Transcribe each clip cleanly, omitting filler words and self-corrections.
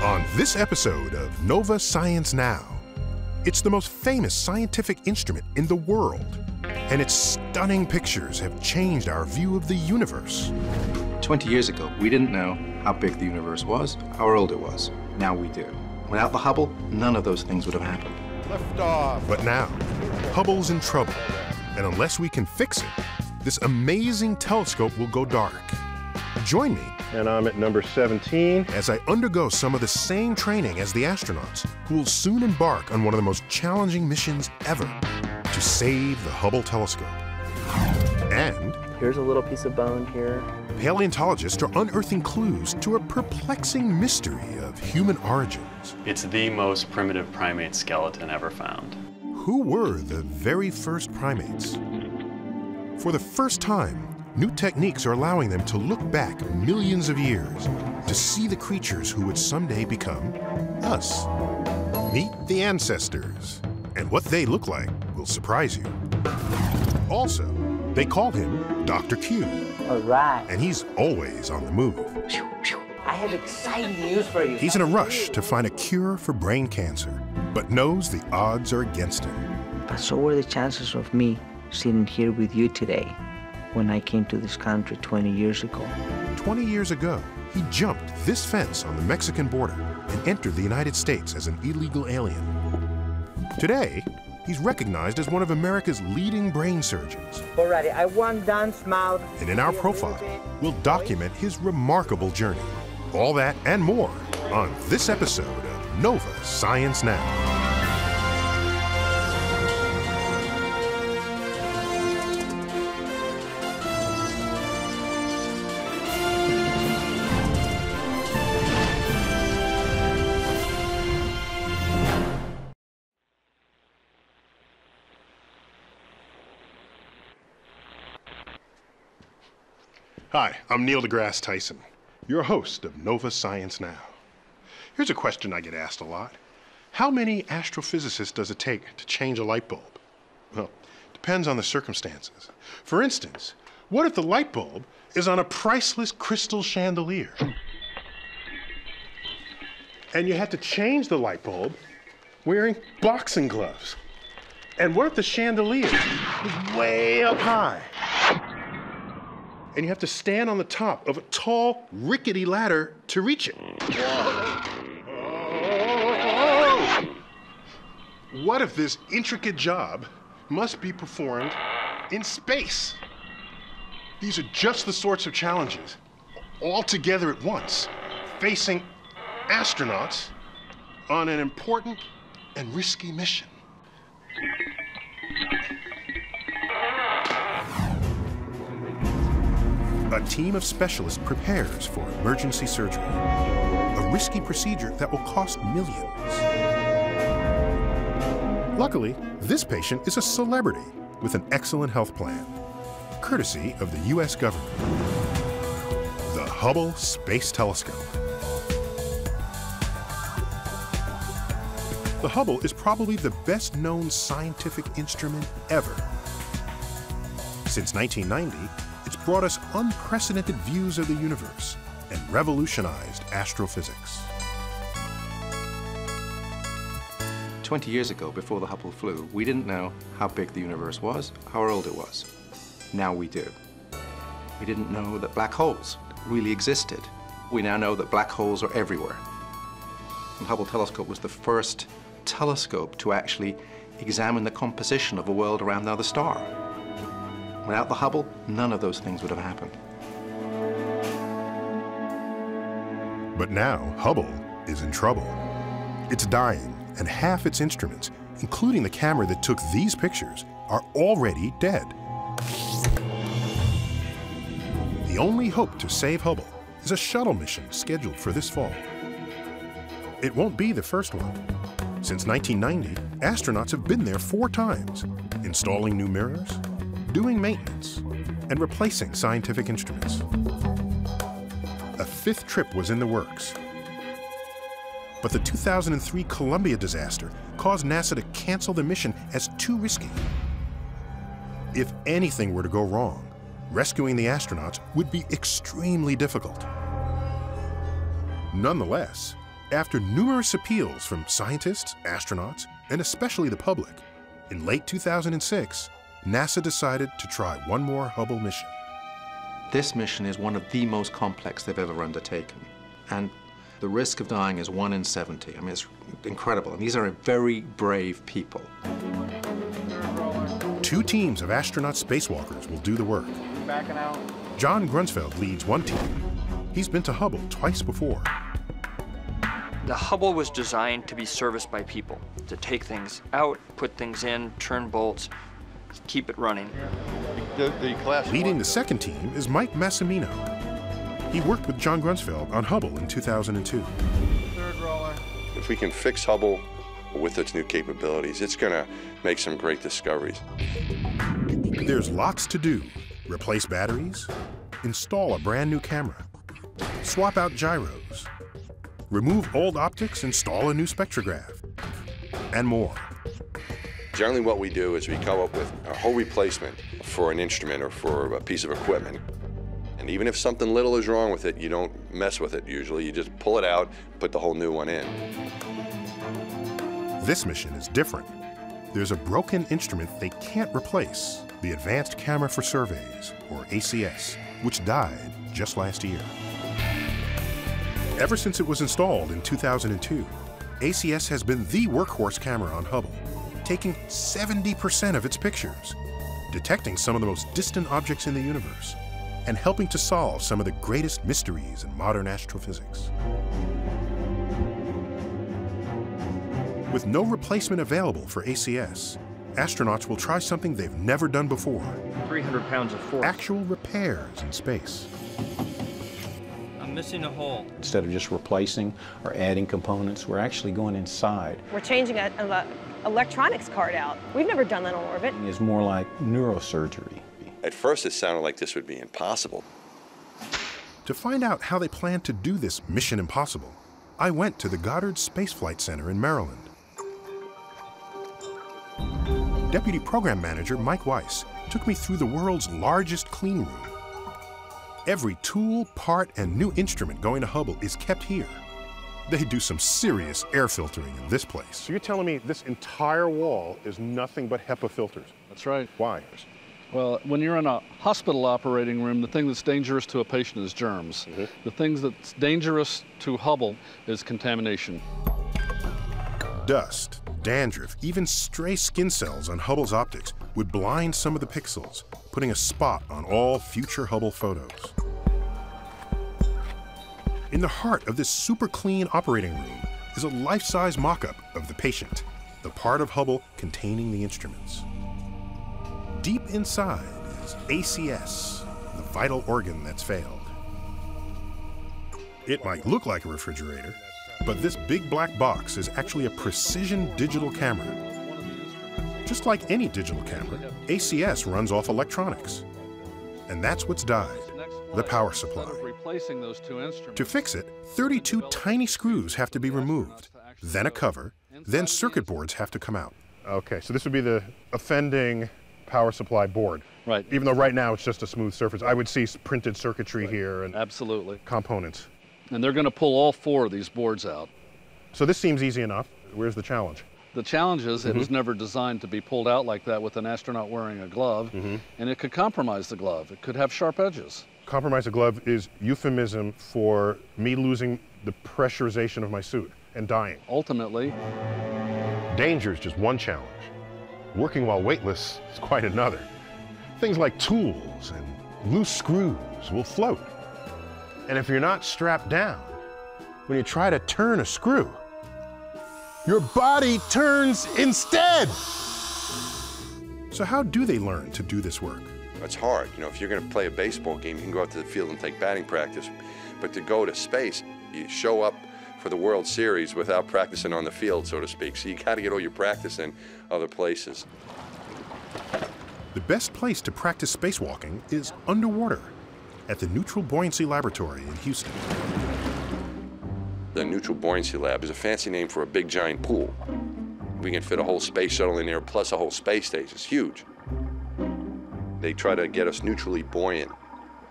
On this episode of Nova Science Now, it's the most famous scientific instrument in the world, and its stunning pictures have changed our view of the universe. 20 years ago, we didn't know how big the universe was, how old it was. Now we do. Without the Hubble, none of those things would have happened. Lift off. But now, Hubble's in trouble, and unless we can fix it, this amazing telescope will go dark. Join me. And I'm at number 17. As I undergo some of the same training as the astronauts who will soon embark on one of the most challenging missions ever to save the Hubble telescope. And here's a little piece of bone here. Paleontologists are unearthing clues to a perplexing mystery of human origins. It's the most primitive primate skeleton ever found. Who were the very first primates? For the first time, new techniques are allowing them to look back millions of years to see the creatures who would someday become us. Meet the ancestors, and what they look like will surprise you. Also, they call him Dr. Q. All right. And he's always on the move. I have exciting news for you. He's in a rush to find a cure for brain cancer, but knows the odds are against him. But so were the chances of me sitting here with you today when I came to this country 20 years ago. 20 years ago, he jumped this fence on the Mexican border and entered the United States as an illegal alien. Today, he's recognized as one of America's leading brain surgeons. Alrighty, I want Dan's mouth. And in our profile, we'll document his remarkable journey. All that and more on this episode of Nova Science Now. Hi, I'm Neil deGrasse Tyson, your host of Nova Science Now. Here's a question I get asked a lot. How many astrophysicists does it take to change a light bulb? Well, it depends on the circumstances. For instance, what if the light bulb is on a priceless crystal chandelier? And you had to change the light bulb wearing boxing gloves? And what if the chandelier is way up high? And you have to stand on the top of a tall, rickety ladder to reach it. What if this intricate job must be performed in space? These are just the sorts of challenges, all together at once, facing astronauts on an important and risky mission. A team of specialists prepares for emergency surgery, a risky procedure that will cost millions. Luckily, this patient is a celebrity with an excellent health plan, courtesy of the US government. The Hubble Space Telescope. The Hubble is probably the best-known scientific instrument ever. Since 1990, it's brought us unprecedented views of the universe and revolutionized astrophysics. 20 years ago, before the Hubble flew, we didn't know how big the universe was, how old it was. Now we do. We didn't know that black holes really existed. We now know that black holes are everywhere. The Hubble telescope was the first telescope to actually examine the composition of a world around another star. Without the Hubble, none of those things would have happened. But now, Hubble is in trouble. It's dying, and half its instruments, including the camera that took these pictures, are already dead. The only hope to save Hubble is a shuttle mission scheduled for this fall. It won't be the first one. Since 1990, astronauts have been there 4 times, installing new mirrors, doing maintenance, and replacing scientific instruments. A 5th trip was in the works. But the 2003 Columbia disaster caused NASA to cancel the mission as too risky. If anything were to go wrong, rescuing the astronauts would be extremely difficult. Nonetheless, After numerous appeals from scientists, astronauts, and especially the public, in late 2006, NASA decided to try one more Hubble mission. This mission is one of the most complex they've ever undertaken. And the risk of dying is 1 in 70. I mean, it's incredible. And these are very brave people. 2 teams of astronaut spacewalkers will do the work. Backing out. John Grunsfeld leads one team. He's been to Hubble twice before. The Hubble was designed to be serviced by people, to take things out, put things in, turn bolts, keep it running. Leading the second team is Mike Massimino. He worked with John Grunsfeld on Hubble in 2002. Third roller. If we can fix Hubble with its new capabilities, it's going to make some great discoveries. There's lots to do. Replace batteries, install a brand new camera, swap out gyros, remove old optics, install a new spectrograph, and more. Generally what we do is we come up with a whole replacement for an instrument or for a piece of equipment. And even if something little is wrong with it, you don't mess with it usually. You just pull it out, put the whole new one in. This mission is different. There's a broken instrument they can't replace, the Advanced Camera for Surveys, or ACS, which died just last year. Ever since it was installed in 2002, ACS has been the workhorse camera on Hubble, taking 70% of its pictures, detecting some of the most distant objects in the universe, and helping to solve some of the greatest mysteries in modern astrophysics. With no replacement available for ACS, astronauts will try something they've never done before. 300 pounds of force. Actual repairs in space. I'm missing a hole. Instead of just replacing or adding components, we're actually going inside. We're changing an electronics card out. We've never done that on orbit. It's more like neurosurgery. At first it sounded like this would be impossible. To find out how they plan to do this mission impossible, I went to the Goddard Space Flight Center in Maryland. Deputy Program Manager Mike Weiss took me through the world's largest clean room. Every tool, part, and new instrument going to Hubble is kept here. They do some serious air filtering in this place. So you're telling me this entire wall is nothing but HEPA filters? That's right. Why? Well, when you're in a hospital operating room, the thing that's dangerous to a patient is germs. The things that's dangerous to Hubble is contamination. Dust, dandruff, even stray skin cells on Hubble's optics would blind some of the pixels, putting a spot on all future Hubble photos. In the heart of this super clean operating room is a life-size mock-up of the patient, the part of Hubble containing the instruments. Deep inside is ACS, the vital organ that's failed. It might look like a refrigerator, but this big black box is actually a precision digital camera. Just like any digital camera, ACS runs off electronics. And that's what's died, the power supply. To fix it, 32 tiny screws have to be removed, then a cover, then circuit boards have to come out. Okay, so this would be the offending power supply board. Right. Even though right now it's just a smooth surface. I would see printed circuitry here and absolutely components. And they're going to pull all 4 of these boards out. So this seems easy enough. Where's the challenge? The challenge is it was never designed to be pulled out like that with an astronaut wearing a glove, and it could compromise the glove. It could have sharp edges. Compromise a glove is euphemism for me losing the pressurization of my suit and dying. Ultimately, danger is just one challenge. Working while weightless is quite another. Things like tools and loose screws will float. And if you're not strapped down, when you try to turn a screw, your body turns instead. So how do they learn to do this work? It's hard. You know, if you're going to play a baseball game, you can go out to the field and take batting practice. But to go to space, you show up for the World Series without practicing on the field, so to speak. So you got to get all your practice in other places. The best place to practice spacewalking is underwater at the Neutral Buoyancy Laboratory in Houston. The Neutral Buoyancy Lab is a fancy name for a big giant pool. We can fit a whole space shuttle in there plus a whole space station. It's huge. They try to get us neutrally buoyant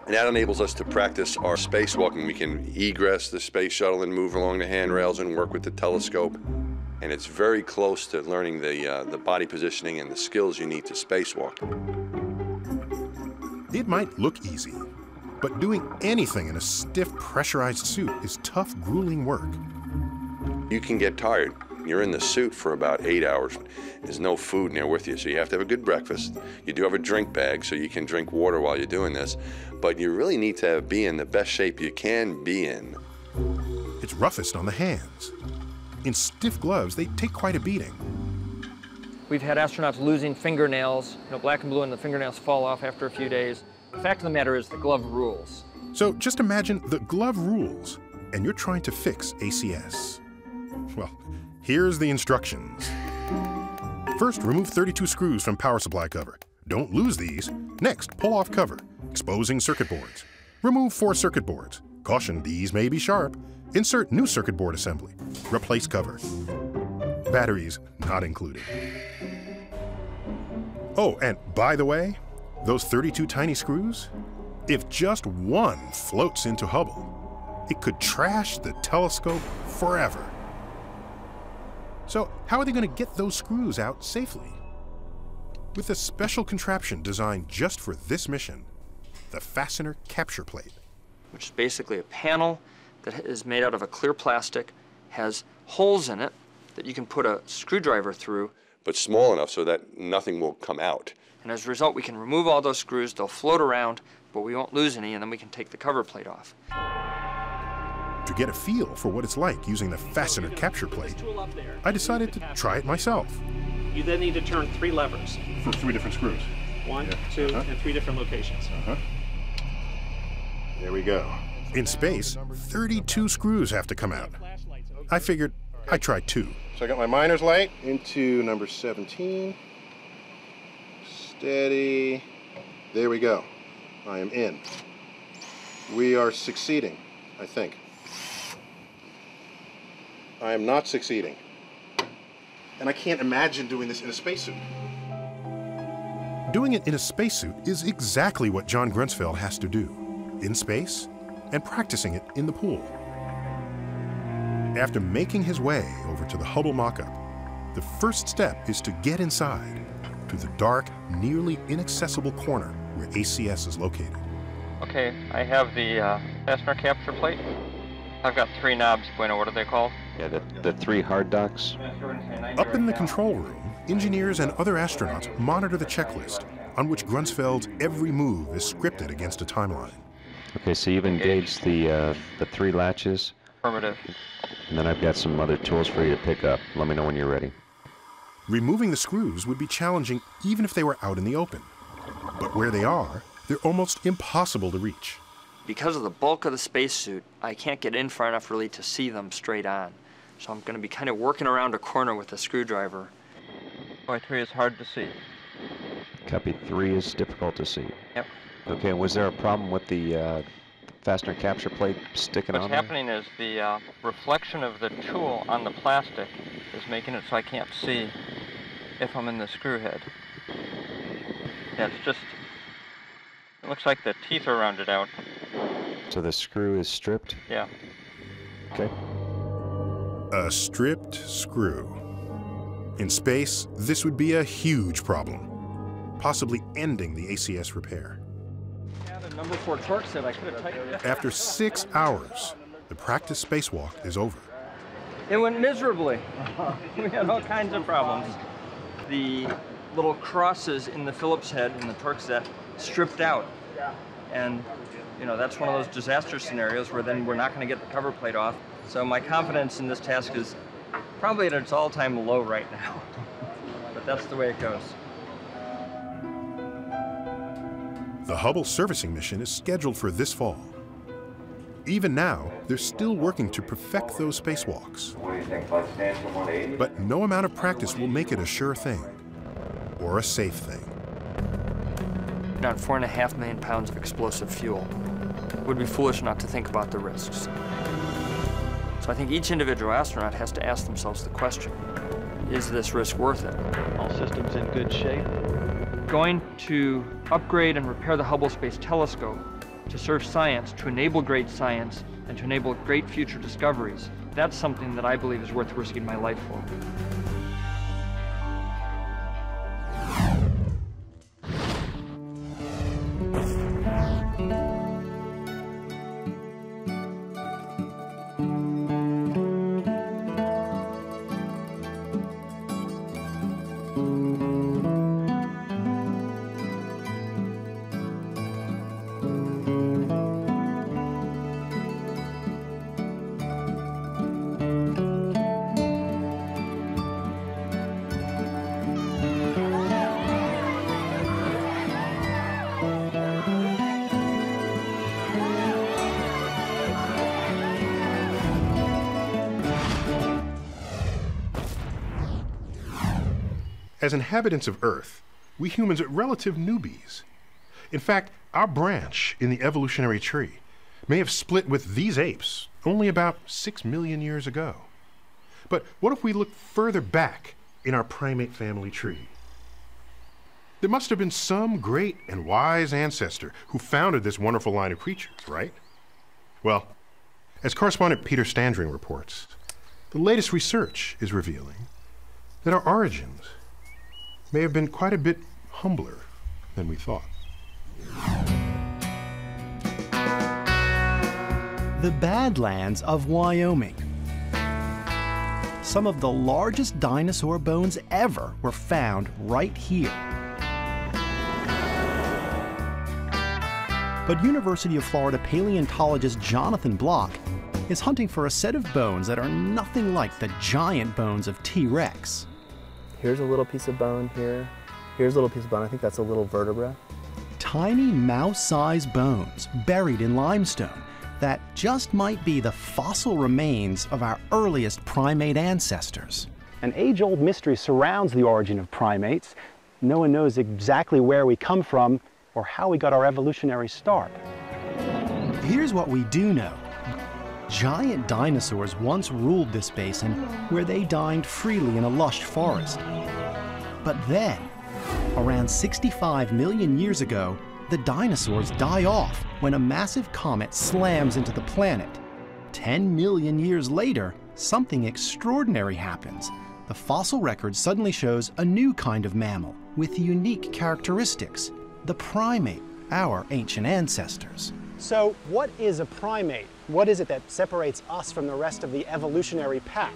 And that enables us to practice our spacewalking. We can egress the space shuttle and move along the handrails and work with the telescope. And it's very close to learning the body positioning and the skills you need to spacewalk. It might look easy, but doing anything in a stiff, pressurized suit is tough, grueling work. You can get tired. You're in the suit for about 8 hours. There's no food in there with you, so you have to have a good breakfast. You do have a drink bag, so you can drink water while you're doing this. But you really need to be in the best shape you can be in. It's roughest on the hands. In stiff gloves, they take quite a beating. We've had astronauts losing fingernails, black and blue, and the fingernails fall off after a few days. The fact of the matter is the glove rules. So just imagine the glove rules, and you're trying to fix ACS. Well, here's the instructions. First, remove 32 screws from power supply cover. Don't lose these. Next, pull off cover, exposing circuit boards. Remove 4 circuit boards. Caution, these may be sharp. Insert new circuit board assembly. Replace cover. Batteries not included. Oh, and by the way, those 32 tiny screws, if just one floats into Hubble, it could trash the telescope forever. So how are they going to get those screws out safely? With a special contraption designed just for this mission, the fastener capture plate. Which is basically a panel that is made out of a clear plastic, has holes in it that you can put a screwdriver through. But small enough so that nothing will come out. And as a result, we can remove all those screws, they'll float around, but we won't lose any, and then we can take the cover plate off. To get a feel for what it's like using the fastener capture plate, I decided to try it myself. You then need to turn 3 levers. For 3 different screws. 1, 2, and 3 different locations. There we go. In space, 32 screws have to come out. I figured I'd try 2. So I got my miner's light into number 17. Steady. There we go. I am in. We are succeeding, I think. I am not succeeding. And I can't imagine doing this in a spacesuit. Doing it in a spacesuit is exactly what John Grunsfeld has to do, in space and practicing it in the pool. After making his way over to the Hubble mock-up, the first step is to get inside, to the dark, nearly inaccessible corner where ACS is located. Okay, I have the fastener capture plate. I've got 3 knobs, Bueno, what are they called? Yeah, the 3 hard docks. Up in the control room, engineers and other astronauts monitor the checklist on which Grunsfeld's every move is scripted against a timeline. Okay, so you've engaged the 3 latches. Affirmative. And then I've got some other tools for you to pick up. Let me know when you're ready. Removing the screws would be challenging even if they were out in the open. But where they are, they're almost impossible to reach. Because of the bulk of the spacesuit, I can't get in far enough really to see them straight on. So I'm going to be kind of working around a corner with a screwdriver. 3 is hard to see. Copy. 3 is difficult to see. Yep. Okay, was there a problem with the fastener capture plate sticking on What's there? happening is the reflection of the tool on the plastic is making it so I can't see if I'm in the screw head. Yeah, it's just, it looks like the teeth are rounded out. So the screw is stripped? Yeah. Okay. A stripped screw. In space, this would be a huge problem, possibly ending the ACS repair. Number 4 torque set, I could have tightened it. After 6 hours, the practice spacewalk is over. It went miserably. We had all kinds of problems. The little crosses in the Phillips head in the torque set stripped out. And, that's one of those disaster scenarios where then we're not going to get the cover plate off. So my confidence in this task is probably at its all-time low right now. But that's the way it goes. The Hubble servicing mission is scheduled for this fall. Even now, they're still working to perfect those spacewalks. What do you think, flight stance from 180? But no amount of practice will make it a sure thing, or a safe thing. Around 4.5 million pounds of explosive fuel. It would be foolish not to think about the risks. So I think each individual astronaut has to ask themselves the question, is this risk worth it? All systems in good shape. Going to upgrade and repair the Hubble Space Telescope to serve science, to enable great science, and to enable great future discoveries, that's something that I believe is worth risking my life for. As inhabitants of Earth, we humans are relative newbies. In fact, our branch in the evolutionary tree may have split with these apes only about 6 million years ago. But what if we look further back in our primate family tree? There must have been some great and wise ancestor who founded this wonderful line of creatures, right? Well, as correspondent Peter Standring reports, the latest research is revealing that our origins may have been quite a bit humbler than we thought. The Badlands of Wyoming. Some of the largest dinosaur bones ever were found right here. But University of Florida paleontologist Jonathan Block is hunting for a set of bones that are nothing like the giant bones of T-Rex. Here's a little piece of bone here. Here's a little piece of bone. I think that's a little vertebra. Tiny mouse-sized bones buried in limestone that just might be the fossil remains of our earliest primate ancestors. An age-old mystery surrounds the origin of primates. No one knows exactly where we come from or how we got our evolutionary start. Here's what we do know. Giant dinosaurs once ruled this basin where they dined freely in a lush forest. But then, around 65 million years ago, the dinosaurs die off when a massive comet slams into the planet. 10 million years later, something extraordinary happens. The fossil record suddenly shows a new kind of mammal with unique characteristics, the primate, our ancient ancestors. So what is a primate? What is it that separates us from the rest of the evolutionary pack?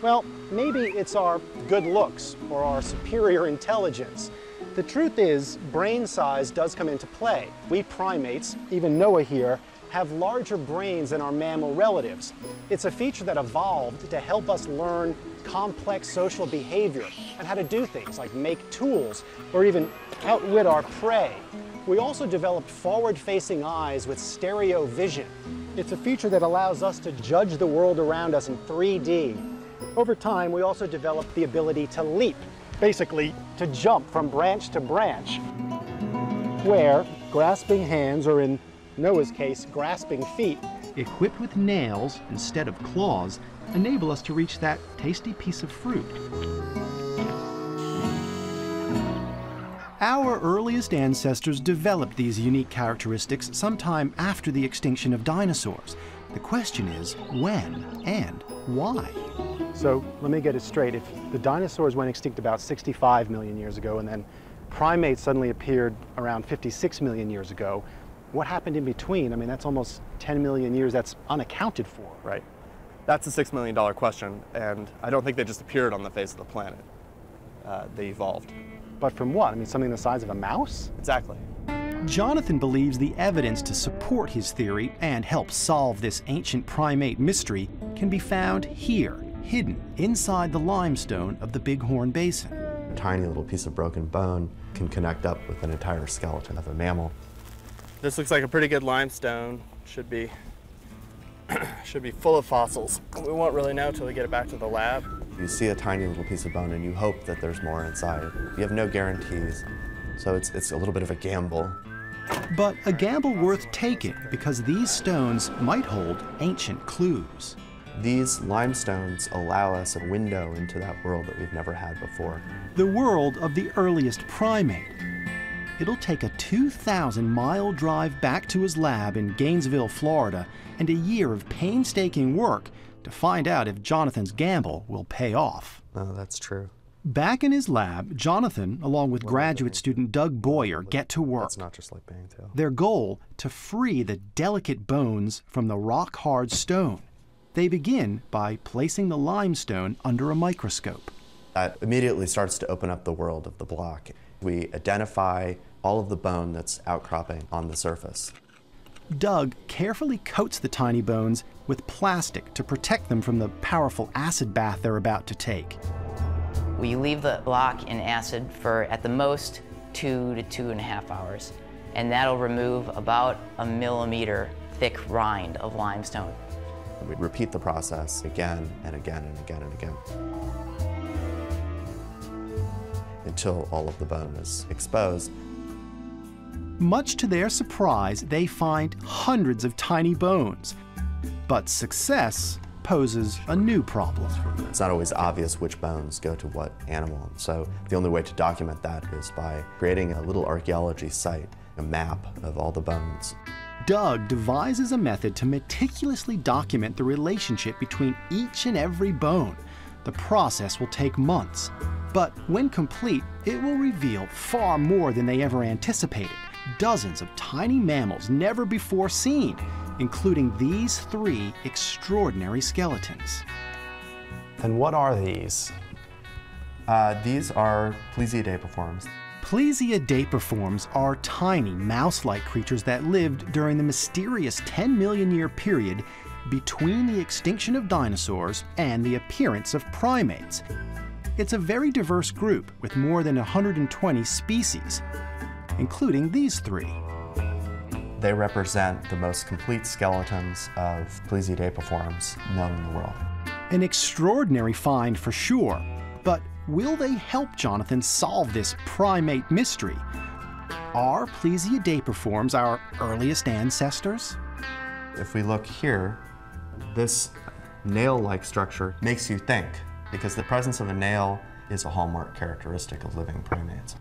Well, maybe it's our good looks or our superior intelligence. The truth is, brain size does come into play. We primates, even Noah here, have larger brains than our mammal relatives. It's a feature that evolved to help us learn complex social behavior and how to do things like make tools or even outwit our prey. We also developed forward-facing eyes with stereo vision. It's a feature that allows us to judge the world around us in 3D. Over time, we also developed the ability to leap, basically to jump from branch to branch, where grasping hands, or in Noah's case, grasping feet, equipped with nails instead of claws, enable us to reach that tasty piece of fruit. Our earliest ancestors developed these unique characteristics sometime after the extinction of dinosaurs. The question is, when and why? So let me get it straight. If the dinosaurs went extinct about 65 million years ago and then primates suddenly appeared around 56 million years ago, what happened in between? I mean, that's almost 10 million years that's unaccounted for. Right. That's the $6 million question, and I don't think they just appeared on the face of the planet. They evolved. But from what? I mean, something the size of a mouse? Exactly. Jonathan believes the evidence to support his theory and help solve this ancient primate mystery can be found here, hidden inside the limestone of the Bighorn Basin. A tiny little piece of broken bone can connect up with an entire skeleton of a mammal. This looks like a pretty good limestone. Should be full of fossils. We won't really know till we get it back to the lab. You see a tiny little piece of bone and you hope that there's more inside. You have no guarantees, so it's a little bit of a gamble. But a gamble worth taking because these stones might hold ancient clues. These limestones allow us a window into that world that we've never had before. The world of the earliest primate. it'll take a 2,000-mile drive back to his lab in Gainesville, Florida, and a year of painstaking work to find out if Jonathan's gamble will pay off. Oh, that's true. Back in his lab, Jonathan, along with graduate student Doug Boyer, get to work. It's not just like bangtail. Their goal, to free the delicate bones from the rock-hard stone. They begin by placing the limestone under a microscope. That immediately starts to open up the world of the block. We identify all of the bone that's outcropping on the surface. Doug carefully coats the tiny bones with plastic to protect them from the powerful acid bath they're about to take. We leave the block in acid for, at the most, 2 to 2.5 hours, and that'll remove about a millimeter thick rind of limestone. We repeat the process again and again and again and again until all of the bone is exposed. Much to their surprise, they find hundreds of tiny bones. But success poses a new problem. It's not always obvious which bones go to what animal, so the only way to document that is by creating a little archaeology site, a map of all the bones. Doug devises a method to meticulously document the relationship between each and every bone. The process will take months, but when complete, it will reveal far more than they ever anticipated. Dozens of tiny mammals never before seen, including these 3 extraordinary skeletons. And what are these? These are Plesiadapiforms. Plesiadapiforms are tiny mouse-like creatures that lived during the mysterious 10 million year period between the extinction of dinosaurs and the appearance of primates. It's a very diverse group with more than 120 species, including these 3. They represent the most complete skeletons of Plesiadapiforms known in the world. An extraordinary find for sure, but will they help Jonathan solve this primate mystery? Are Plesiadapiforms our earliest ancestors? If we look here, this nail-like structure makes you think, because the presence of a nail is a hallmark characteristic of living primates.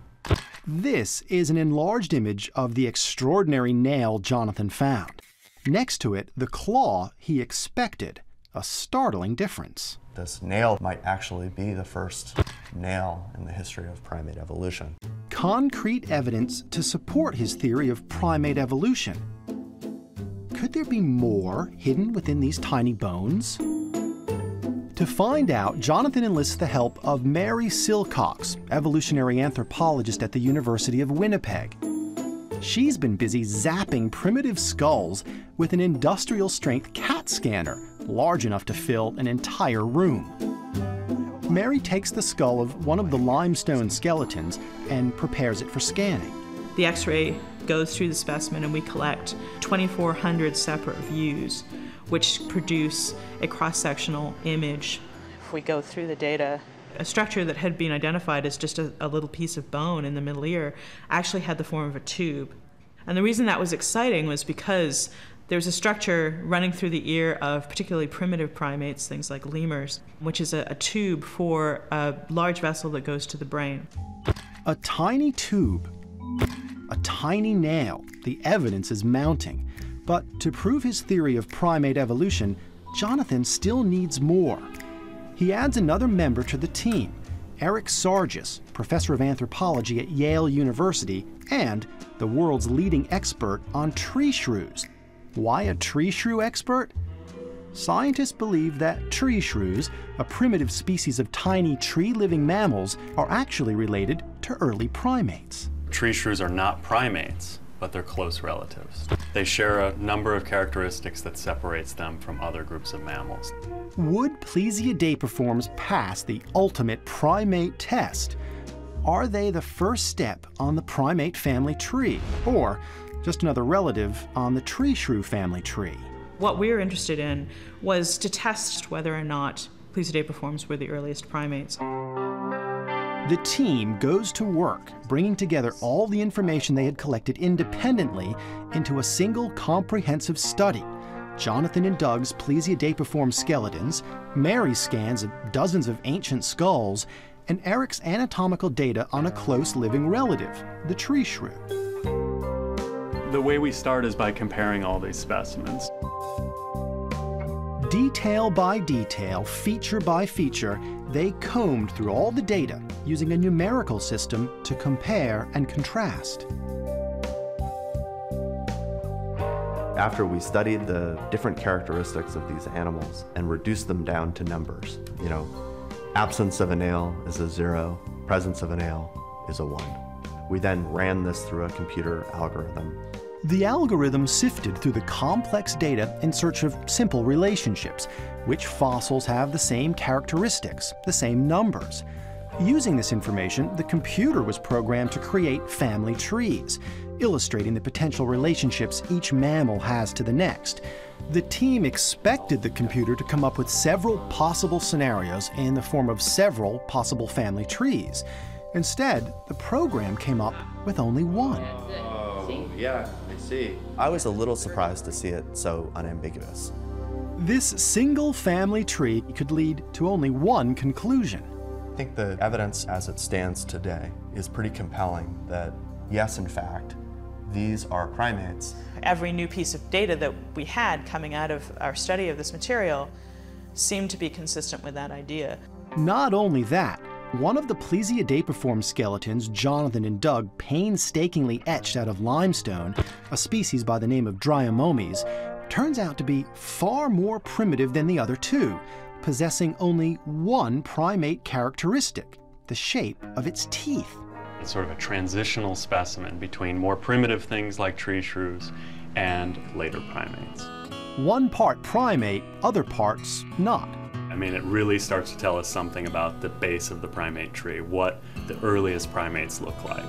This is an enlarged image of the extraordinary nail Jonathan found. Next to it, the claw he expected, a startling difference. This nail might actually be the first nail in the history of primate evolution. Concrete evidence to support his theory of primate evolution. Could there be more hidden within these tiny bones? To find out, Jonathan enlists the help of Mary Silcox, evolutionary anthropologist at the University of Winnipeg. She's been busy zapping primitive skulls with an industrial-strength CAT scanner, large enough to fill an entire room. Mary takes the skull of one of the limestone skeletons and prepares it for scanning. The X-ray goes through the specimen and we collect 2,400 separate views, which produce a cross-sectional image. If we go through the data, a structure that had been identified as just a little piece of bone in the middle ear actually had the form of a tube. And the reason that was exciting was because there's a structure running through the ear of particularly primitive primates, things like lemurs, which is a tube for a large vessel that goes to the brain. A tiny tube, a tiny nail, the evidence is mounting. But to prove his theory of primate evolution, Jonathan still needs more. He adds another member to the team, Eric Sargis, professor of anthropology at Yale University and the world's leading expert on tree shrews. Why a tree shrew expert? Scientists believe that tree shrews, a primitive species of tiny tree-living mammals, are actually related to early primates. Tree shrews are not primates, but they're close relatives. They share a number of characteristics that separates them from other groups of mammals. Would Plesiadapiforms pass the ultimate primate test? Are they the first step on the primate family tree, or just another relative on the tree shrew family tree? What we were interested in was to test whether or not Plesiadapiforms were the earliest primates. The team goes to work, bringing together all the information they had collected independently into a single comprehensive study. Jonathan and Doug's Plesiadapiform skeletons, Mary's scans of dozens of ancient skulls, and Eric's anatomical data on a close living relative, the tree shrew. The way we start is by comparing all these specimens. Detail by detail, feature by feature, they combed through all the data using a numerical system to compare and contrast. After we studied the different characteristics of these animals and reduced them down to numbers, you know, absence of a nail is a 0, presence of a nail is a 1. We then ran this through a computer algorithm. The algorithm sifted through the complex data in search of simple relationships. Which fossils have the same characteristics, the same numbers? Using this information, the computer was programmed to create family trees, illustrating the potential relationships each mammal has to the next. The team expected the computer to come up with several possible scenarios in the form of several possible family trees. Instead, the program came up with only one. Oh, yeah, I see. I was a little surprised to see it so unambiguous. This single family tree could lead to only one conclusion. I think the evidence as it stands today is pretty compelling that, yes, in fact, these are primates. Every new piece of data that we had coming out of our study of this material seemed to be consistent with that idea. Not only that, one of the Plesiadapiform skeletons Jonathan and Doug painstakingly etched out of limestone, a species by the name of Dryomomes, turns out to be far more primitive than the other two, possessing only one primate characteristic, the shape of its teeth. It's sort of a transitional specimen between more primitive things like tree shrews and later primates. One part primate, other parts not. I mean, it really starts to tell us something about the base of the primate tree, what the earliest primates look like.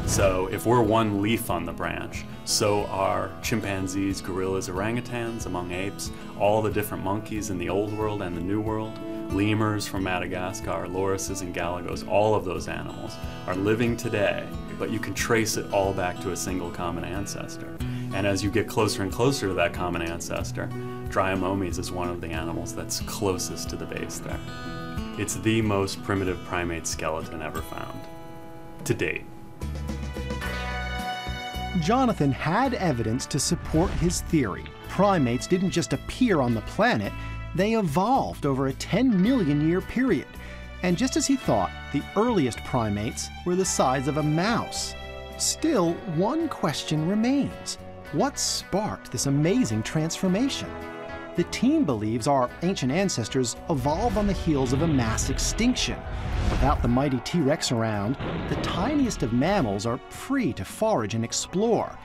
So if we're one leaf on the branch, so are chimpanzees, gorillas, orangutans among apes, all the different monkeys in the Old World and the New World, lemurs from Madagascar, lorises and galagos, all of those animals are living today, but you can trace it all back to a single common ancestor. And as you get closer and closer to that common ancestor, Dryomomes is one of the animals that's closest to the base there. It's the most primitive primate skeleton ever found, to date. Jonathan had evidence to support his theory. Primates didn't just appear on the planet, they evolved over a 10 million year period. And just as he thought, the earliest primates were the size of a mouse. Still, one question remains. What sparked this amazing transformation? The team believes our ancient ancestors evolved on the heels of a mass extinction. Without the mighty T-Rex around, the tiniest of mammals are free to forage and explore.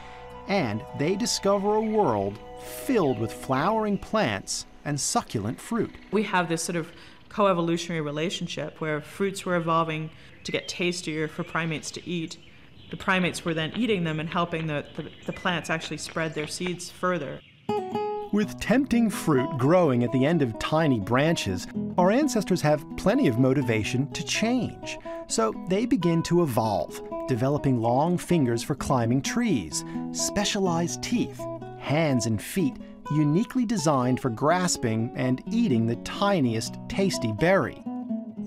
And they discover a world filled with flowering plants and succulent fruit. We have this sort of co-evolutionary relationship where fruits were evolving to get tastier for primates to eat. The primates were then eating them and helping the plants actually spread their seeds further. With tempting fruit growing at the end of tiny branches, our ancestors have plenty of motivation to change. So they begin to evolve, developing long fingers for climbing trees, specialized teeth, hands and feet uniquely designed for grasping and eating the tiniest tasty berry.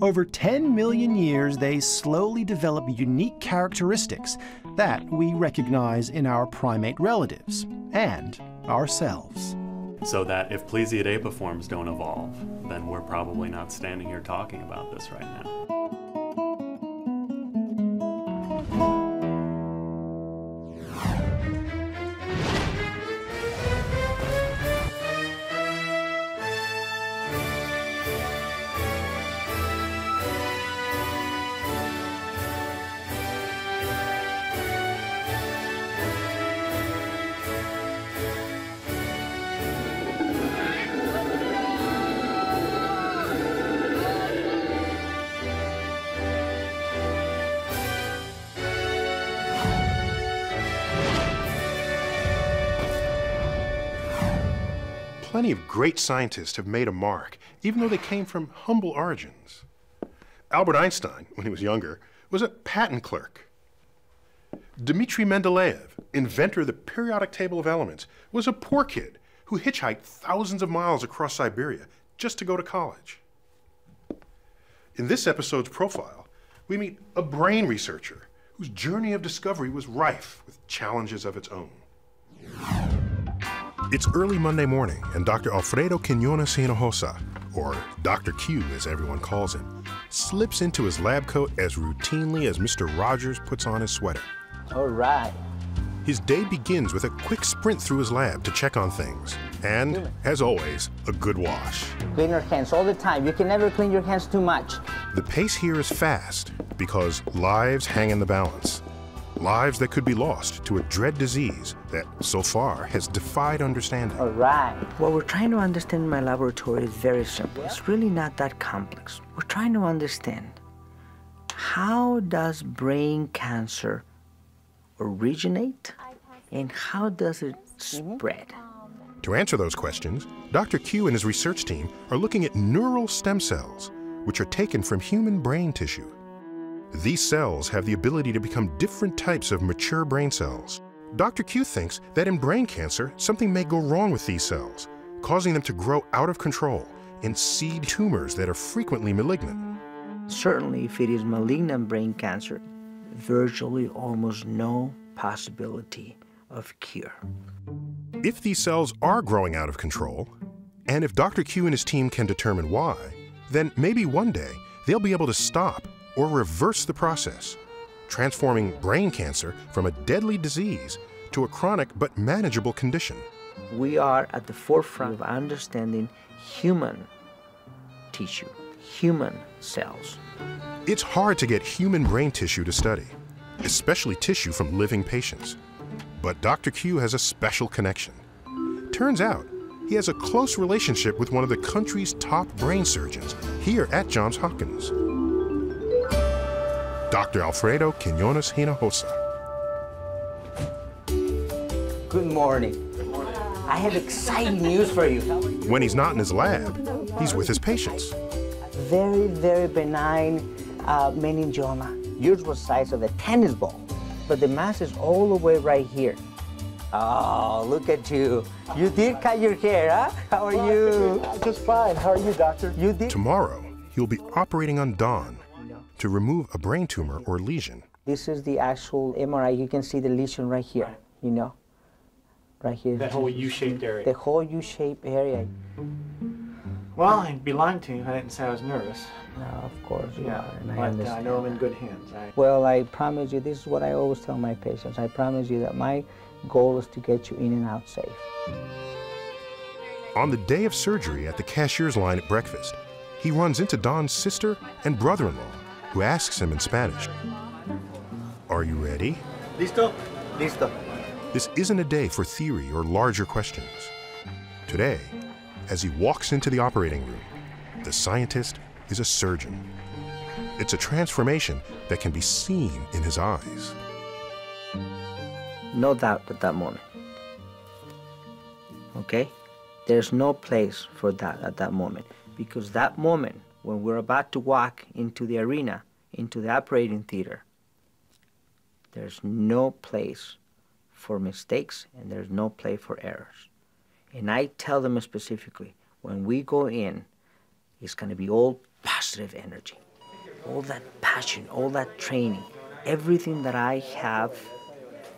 Over 10 million years, they slowly develop unique characteristics that we recognize in our primate relatives and ourselves. So that if Plesiadapiforms don't evolve, then we're probably not standing here talking about this right now. Plenty of great scientists have made a mark, even though they came from humble origins. Albert Einstein, when he was younger, was a patent clerk. Dmitri Mendeleev, inventor of the periodic table of elements, was a poor kid who hitchhiked thousands of miles across Siberia just to go to college. In this episode's profile, we meet a brain researcher whose journey of discovery was rife with challenges of its own. It's early Monday morning, and Dr. Alfredo Quiñones-Hinojosa, or Dr. Q as everyone calls him, slips into his lab coat as routinely as Mr. Rogers puts on his sweater. All right. His day begins with a quick sprint through his lab to check on things, and, as always, a good wash. Clean your hands all the time. You can never clean your hands too much. The pace here is fast because lives hang in the balance. Lives that could be lost to a dread disease that, so far, has defied understanding. All right. What we're trying to understand in my laboratory is very simple. It's really not that complex. We're trying to understand, how does brain cancer originate and how does it spread? To answer those questions, Dr. Q and his research team are looking at neural stem cells, which are taken from human brain tissue. These cells have the ability to become different types of mature brain cells. Dr. Q thinks that in brain cancer, something may go wrong with these cells, causing them to grow out of control and seed tumors that are frequently malignant. Certainly, if it is malignant brain cancer, virtually almost no possibility of cure. If these cells are growing out of control, and if Dr. Q and his team can determine why, then maybe one day they'll be able to stop or reverse the process, transforming brain cancer from a deadly disease to a chronic but manageable condition. We are at the forefront of understanding human tissue, human cells. It's hard to get human brain tissue to study, especially tissue from living patients. But Dr. Q has a special connection. Turns out, he has a close relationship with one of the country's top brain surgeons here at Johns Hopkins. Dr. Alfredo Quiñones-Hinojosa. Good morning. Good morning. I have exciting news for you. When he's not in his lab, he's with his patients. Very, very benign meningioma. Yours was the size of a tennis ball, but the mass is all the way right here. Oh, look at you. You did cut your hair, huh? How are you? Just fine. How are you, doctor? You did? Tomorrow, he'll be operating on Don to remove a brain tumor or lesion. This is the actual MRI. You can see the lesion right here, you know? Right here. That whole U-shaped area. The whole U-shaped area. Well, I'd be lying to you if I didn't say I was nervous. No, of course you are, and but I understand. I know I'm in good hands. Well, I promise you, this is what I always tell my patients. I promise you that my goal is to get you in and out safe. On the day of surgery at the cashier's line at breakfast, he runs into Don's sister and brother-in-law, who asks him in Spanish, "Are you ready?" Listo? Listo. This isn't a day for theory or larger questions. Today, as he walks into the operating room, the scientist is a surgeon. It's a transformation that can be seen in his eyes. No doubt at that moment. Okay? There's no place for that at that moment, because that moment when we're about to walk into the arena, into the operating theater, there's no place for mistakes and there's no place for errors. And I tell them specifically, when we go in, it's going to be all positive energy, all that passion, all that training, everything that I have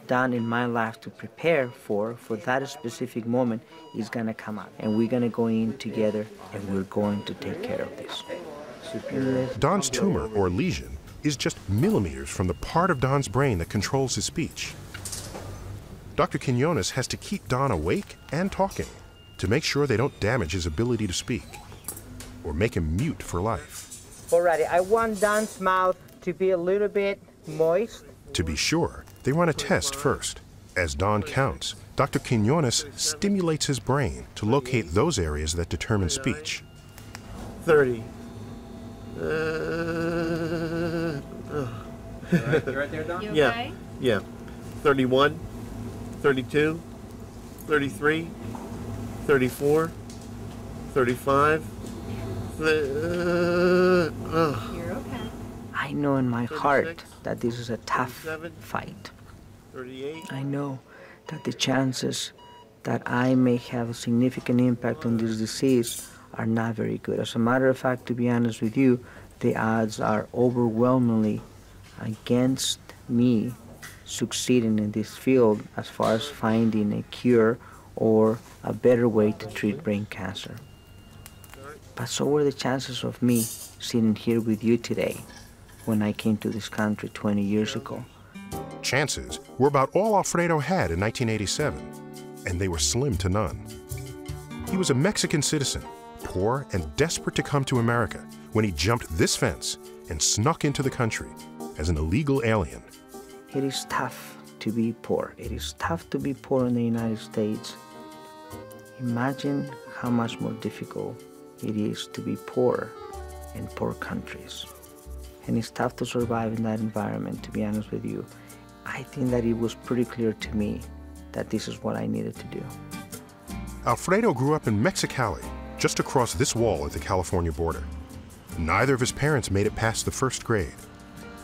done in my life to prepare for that specific moment is going to come out. And we're going to go in together and we're going to take care of this. Don's tumor or lesion is just millimeters from the part of Don's brain that controls his speech. Dr. Quiñones has to keep Don awake and talking to make sure they don't damage his ability to speak or make him mute for life. Alrighty, I want Don's mouth to be a little bit moist. To be sure, they run a test first. As Don counts, Dr. Quiñones stimulates his brain to locate those areas that determine speech. 30. You right there, Don? Yeah. Okay? Yeah. 31, 32, 33, 34, 35. You're okay. I know in my heart that this is a tough fight. 38. I know that the chances that I may have a significant impact on this disease are not very good. As a matter of fact, to be honest with you, the odds are overwhelmingly against me succeeding in this field as far as finding a cure or a better way to treat brain cancer. But so were the chances of me sitting here with you today when I came to this country 20 years ago. Chances were about all Alfredo had in 1987, and they were slim to none. He was a Mexican citizen, poor and desperate to come to America when he jumped this fence and snuck into the country as an illegal alien. It is tough to be poor. It is tough to be poor in the United States. Imagine how much more difficult it is to be poor in poor countries. And it's tough to survive in that environment, to be honest with you. I think that it was pretty clear to me that this is what I needed to do. Alfredo grew up in Mexicali, just across this wall at the California border. Neither of his parents made it past the first grade.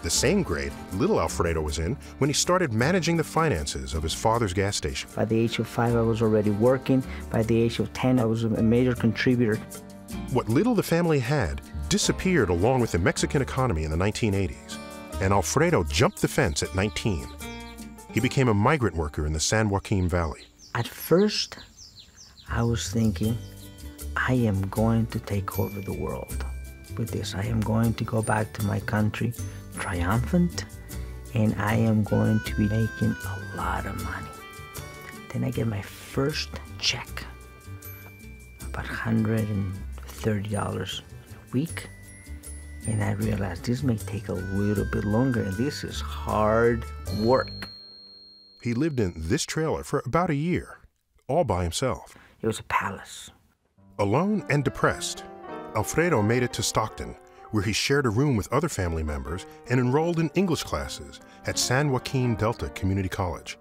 The same grade little Alfredo was in when he started managing the finances of his father's gas station. By the age of 5, I was already working. By the age of 10, I was a major contributor. What little the family had disappeared along with the Mexican economy in the 1980s, and Alfredo jumped the fence at 19. He became a migrant worker in the San Joaquin Valley. At first, I was thinking, I am going to take over the world with this. I am going to go back to my country triumphant, and I am going to be making a lot of money. Then I get my first check, about $130 a week, and I realized this may take a little bit longer, and this is hard work. He lived in this trailer for about a year, all by himself. It was a palace. Alone and depressed, Alfredo made it to Stockton, where he shared a room with other family members and enrolled in English classes at San Joaquin Delta Community College.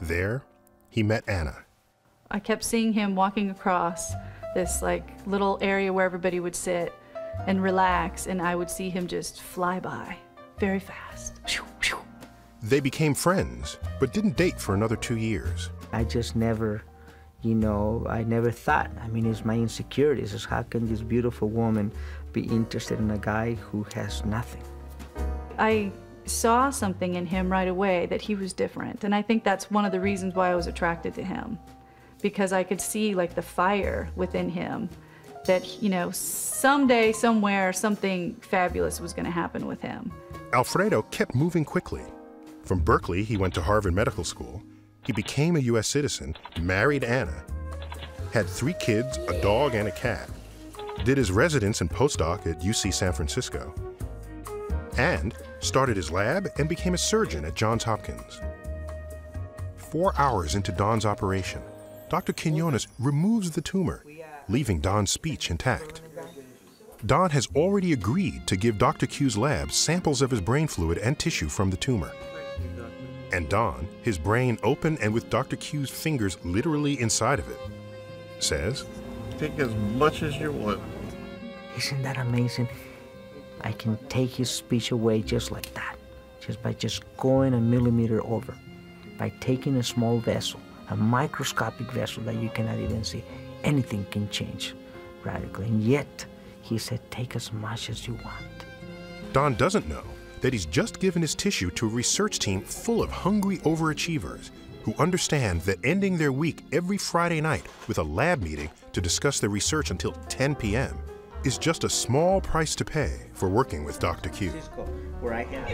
There, he met Anna. I kept seeing him walking across this little area where everybody would sit and relax, and I would see him just fly by very fast. They became friends, but didn't date for another 2 years. I just never, I never thought. I mean, it's my insecurities. It's how can this beautiful woman be interested in a guy who has nothing? I saw something in him right away that he was different, and I think that's one of the reasons why I was attracted to him, because I could see the fire within him that, someday, somewhere, something fabulous was going to happen with him. Alfredo kept moving quickly. From Berkeley, he went to Harvard Medical School. He became a U.S. citizen, married Anna, had 3 kids, a dog, and a cat, did his residence and postdoc at UC San Francisco, and started his lab and became a surgeon at Johns Hopkins. 4 hours into Don's operation, Dr. Quiñones removes the tumor, leaving Don's speech intact. Don has already agreed to give Dr. Q's lab samples of his brain fluid and tissue from the tumor. And Don, his brain open and with Dr. Q's fingers literally inside of it, says, "Take as much as you want." Isn't that amazing? I can take his speech away just like that, just by going a millimeter over, by taking a small vessel, a microscopic vessel that you cannot even see. Anything can change radically, and yet he said, take as much as you want. Don doesn't know that he's just given his tissue to a research team full of hungry overachievers who understand that ending their week every Friday night with a lab meeting to discuss their research until 10 p.m. is just a small price to pay for working with Dr. Q.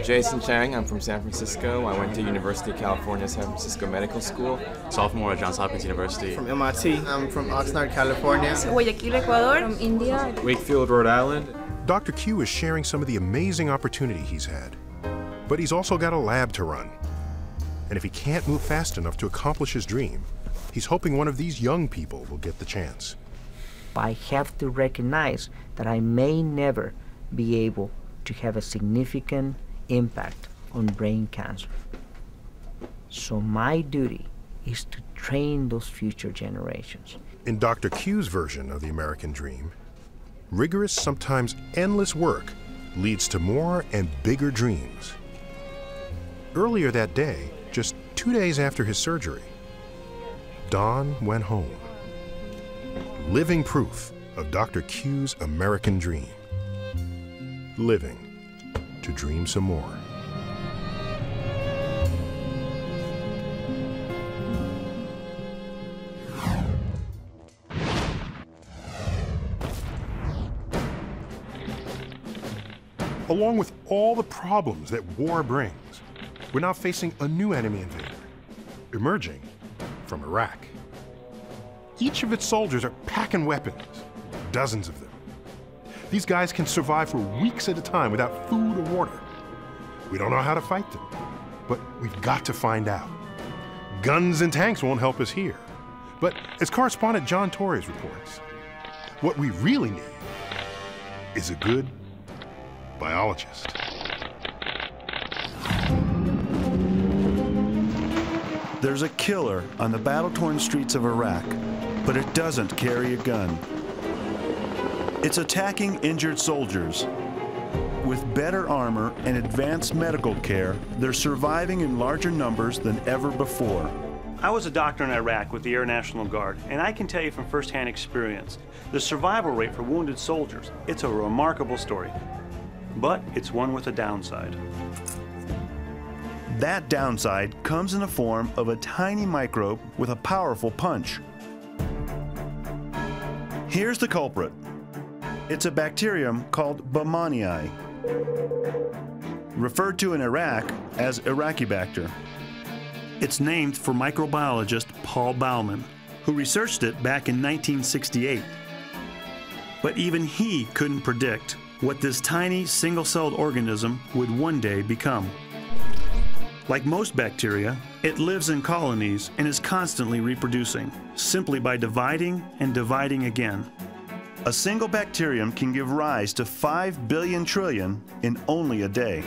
Jason Chang, I'm from San Francisco. I went to University of California, San Francisco Medical School. Sophomore at Johns Hopkins University. From MIT. I'm from Oxnard, California. Guayaquil, Ecuador. From India. Wakefield, Rhode Island. Dr. Q is sharing some of the amazing opportunity he's had, but he's also got a lab to run. And if he can't move fast enough to accomplish his dream, he's hoping one of these young people will get the chance. I have to recognize that I may never be able to have a significant impact on brain cancer. So my duty is to train those future generations. In Dr. Q's version of the American dream, rigorous, sometimes endless work leads to more and bigger dreams. Earlier that day, just 2 days after his surgery, Don went home. Living proof of Dr. Q's American dream. living to dream some more. Along with all the problems that war brings, we're now facing a new enemy invader, emerging from Iraq. Each of its soldiers are packing weapons, dozens of them. These guys can survive for weeks at a time without food or water. We don't know how to fight them, but we've got to find out. Guns and tanks won't help us here. But as correspondent John Torres reports, what we really need is a good biologist. There's a killer on the battle-torn streets of Iraq, but it doesn't carry a gun. It's attacking injured soldiers. With better armor and advanced medical care, they're surviving in larger numbers than ever before. I was a doctor in Iraq with the Air National Guard, and I can tell you from firsthand experience, the survival rate for wounded soldiers, it's a remarkable story. But it's one with a downside. That downside comes in the form of a tiny microbe with a powerful punch. Here's the culprit. It's a bacterium called Baumannii, referred to in Iraq as Iraqibacter. It's named for microbiologist Paul Baumann, who researched it back in 1968. But even he couldn't predict what this tiny single-celled organism would one day become. Like most bacteria, it lives in colonies and is constantly reproducing, simply by dividing and dividing again. A single bacterium can give rise to 5 billion trillion in only a day.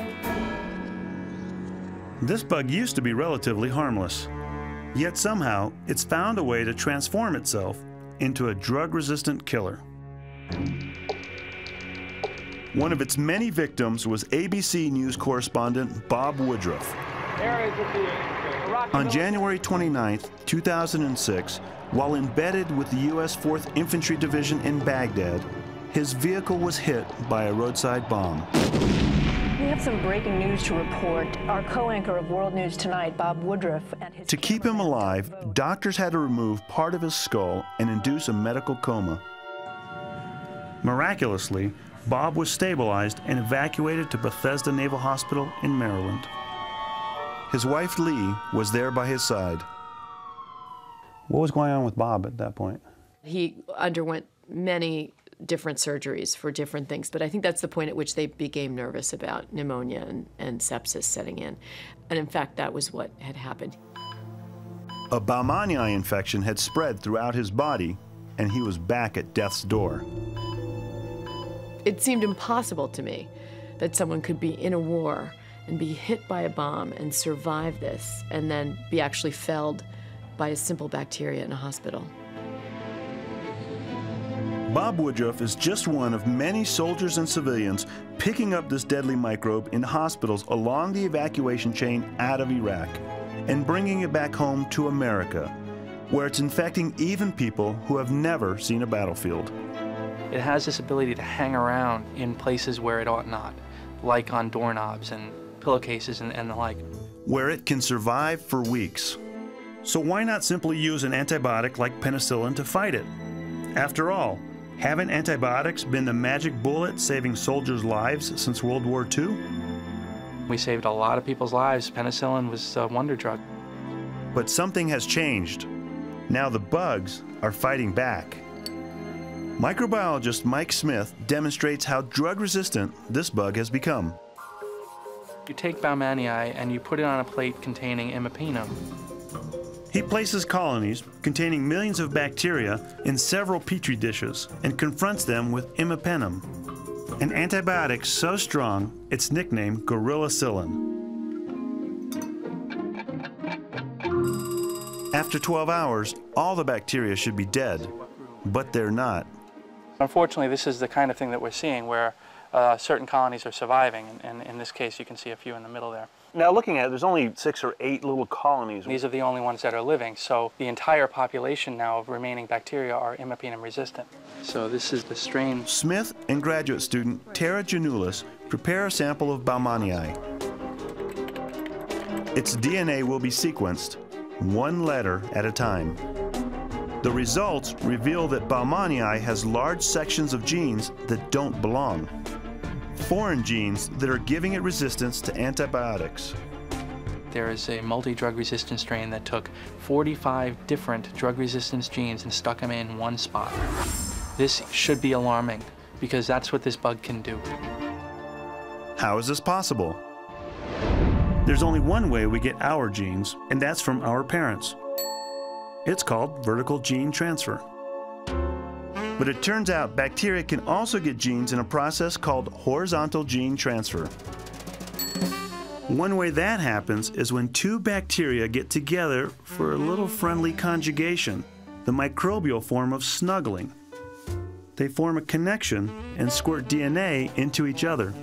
This bug used to be relatively harmless, yet somehow it's found a way to transform itself into a drug-resistant killer. One of its many victims was ABC News correspondent Bob Woodruff. On January 29, 2006, while embedded with the U.S. 4th Infantry Division in Baghdad, his vehicle was hit by a roadside bomb. We have some breaking news to report. Our co-anchor of World News Tonight, Bob Woodruff, and his... To keep him alive, doctors had to remove part of his skull and induce a medical coma. Miraculously, Bob was stabilized and evacuated to Bethesda Naval Hospital in Maryland. His wife, Lee, was there by his side. What was going on with Bob at that point? He underwent many different surgeries for different things, but I think that's the point at which they became nervous about pneumonia and sepsis setting in. And in fact, that was what had happened. A Baumannii infection had spread throughout his body, and he was back at death's door. It seemed impossible to me that someone could be in a war and be hit by a bomb and survive this, and then be actually felled by a simple bacteria in a hospital. Bob Woodruff is just one of many soldiers and civilians picking up this deadly microbe in hospitals along the evacuation chain out of Iraq and bringing it back home to America, where it's infecting even people who have never seen a battlefield. It has this ability to hang around in places where it ought not, like on doorknobs and pillowcases and the like. Where it can survive for weeks. So why not simply use an antibiotic like penicillin to fight it? After all, haven't antibiotics been the magic bullet saving soldiers' lives since World War II? We saved a lot of people's lives. Penicillin was a wonder drug. But something has changed. Now the bugs are fighting back. Microbiologist Mike Smith demonstrates how drug-resistant this bug has become. You take Baumannii and you put it on a plate containing imipenem. He places colonies containing millions of bacteria in several petri dishes and confronts them with imipenem, an antibiotic so strong it's nicknamed gorillacillin. After 12 hours, all the bacteria should be dead, but they're not. Unfortunately, this is the kind of thing that we're seeing where certain colonies are surviving, and in this case you can see a few in the middle there. Now looking at it, there's only 6 or 8 little colonies. These are the only ones that are living, so the entire population now of remaining bacteria are imipenem resistant. So this is the strain. Smith and graduate student Tara Janulis prepare a sample of Baumannii. Its DNA will be sequenced, one letter at a time. The results reveal that Baumannii has large sections of genes that don't belong. Foreign genes that are giving it resistance to antibiotics. There is a multi-drug resistant strain that took 45 different drug resistance genes and stuck them in one spot. This should be alarming because that's what this bug can do. How is this possible? There's only one way we get our genes, and that's from our parents. It's called vertical gene transfer. But it turns out bacteria can also get genes in a process called horizontal gene transfer. One way that happens is when two bacteria get together for a little friendly conjugation, the microbial form of snuggling. They form a connection and squirt DNA into each other.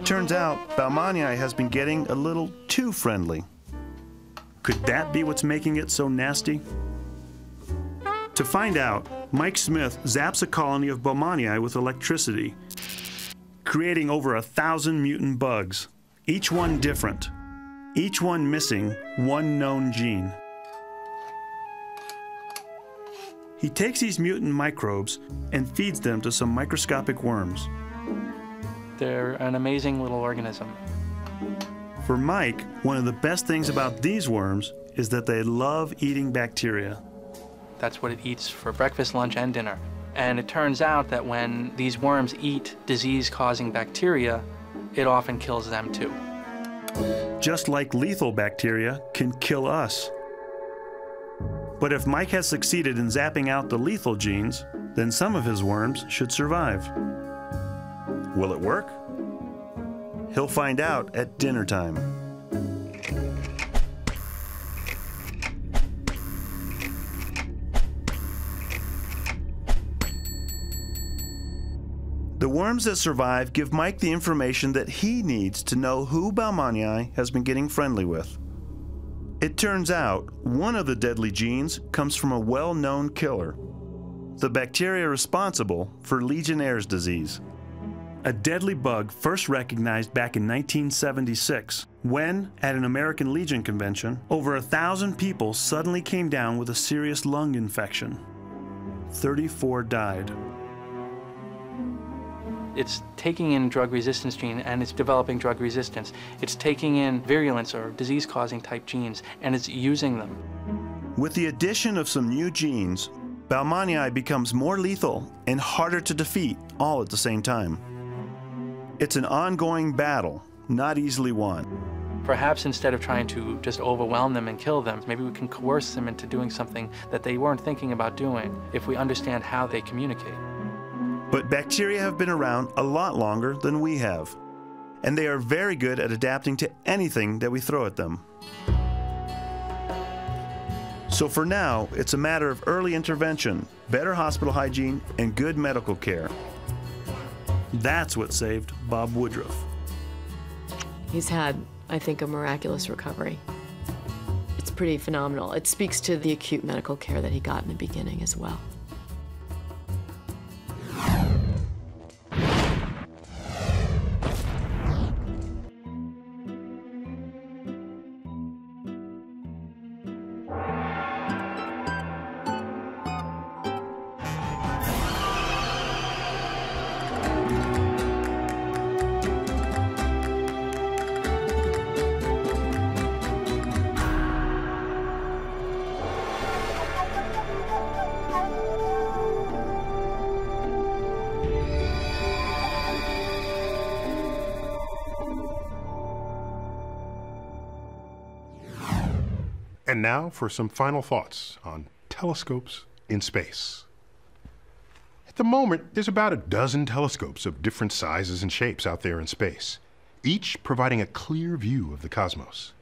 Turns out Baumannii has been getting a little too friendly. Could that be what's making it so nasty? To find out, Mike Smith zaps a colony of Baumannii with electricity, creating over 1,000 mutant bugs, each one different, each one missing one known gene. He takes these mutant microbes and feeds them to some microscopic worms. They're an amazing little organism. For Mike, one of the best things about these worms is that they love eating bacteria. That's what it eats for breakfast, lunch, and dinner. And it turns out that when these worms eat disease-causing bacteria, it often kills them too. Just like lethal bacteria can kill us. But if Mike has succeeded in zapping out the lethal genes, then some of his worms should survive. Will it work? He'll find out at dinner time. The worms that survive give Mike the information that he needs to know who Baumannii has been getting friendly with. It turns out one of the deadly genes comes from a well-known killer, the bacteria responsible for Legionnaire's disease. A deadly bug first recognized back in 1976 when, at an American Legion convention, over 1,000 people suddenly came down with a serious lung infection. 34 died. It's taking in drug resistance gene and it's developing drug resistance. It's taking in virulence or disease-causing type genes and it's using them. With the addition of some new genes, Baumannii becomes more lethal and harder to defeat all at the same time. It's an ongoing battle, not easily won. Perhaps instead of trying to just overwhelm them and kill them, maybe we can coerce them into doing something that they weren't thinking about doing if we understand how they communicate. But bacteria have been around a lot longer than we have, and they are very good at adapting to anything that we throw at them. So for now, it's a matter of early intervention, better hospital hygiene, and good medical care. That's what saved Bob Woodruff. He's had, I think, a miraculous recovery. It's pretty phenomenal. It speaks to the acute medical care that he got in the beginning as well. And now for some final thoughts on telescopes in space. At the moment, there's about a dozen telescopes of different sizes and shapes out there in space, each providing a clear view of the cosmos.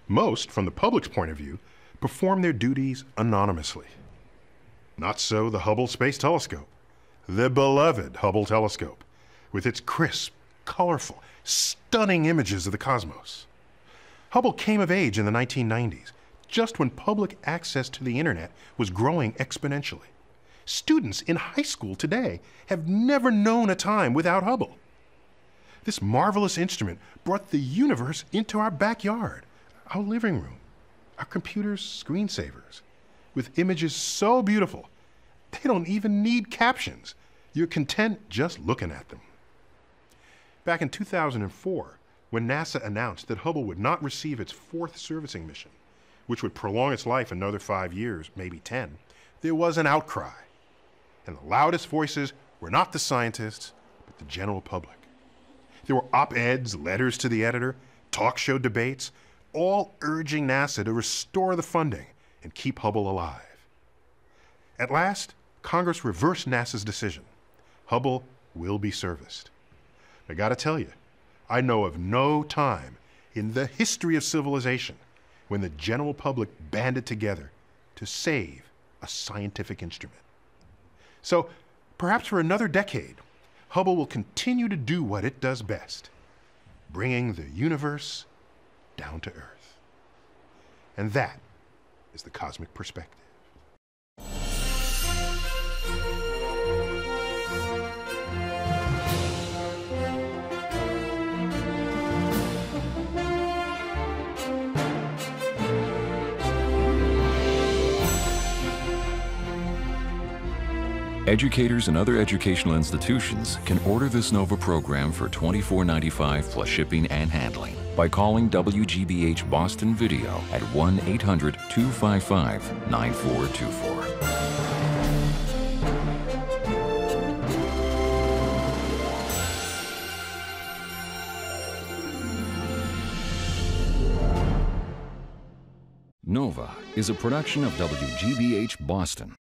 Most, from the public's point of view, perform their duties anonymously. Not so the Hubble Space Telescope, the beloved Hubble Telescope, with its crisp, colorful, stunning images of the cosmos. Hubble came of age in the 1990s, just when public access to the internet was growing exponentially. Students in high school today have never known a time without Hubble. This marvelous instrument brought the universe into our backyard, our living room, our computer's screensavers, with images so beautiful, they don't even need captions. You're content just looking at them. Back in 2004, when NASA announced that Hubble would not receive its 4th servicing mission, which would prolong its life another 5 years, maybe 10, there was an outcry. And the loudest voices were not the scientists, but the general public. There were op-eds, letters to the editor, talk show debates, all urging NASA to restore the funding and keep Hubble alive. At last, Congress reversed NASA's decision. Hubble will be serviced. I gotta tell you, I know of no time in the history of civilization when the general public banded together to save a scientific instrument. So, perhaps for another decade, Hubble will continue to do what it does best, bringing the universe down to Earth. And that is the cosmic perspective. Educators and other educational institutions can order this NOVA program for $24.95 plus shipping and handling by calling WGBH Boston Video at 1-800-255-9424. NOVA is a production of WGBH Boston.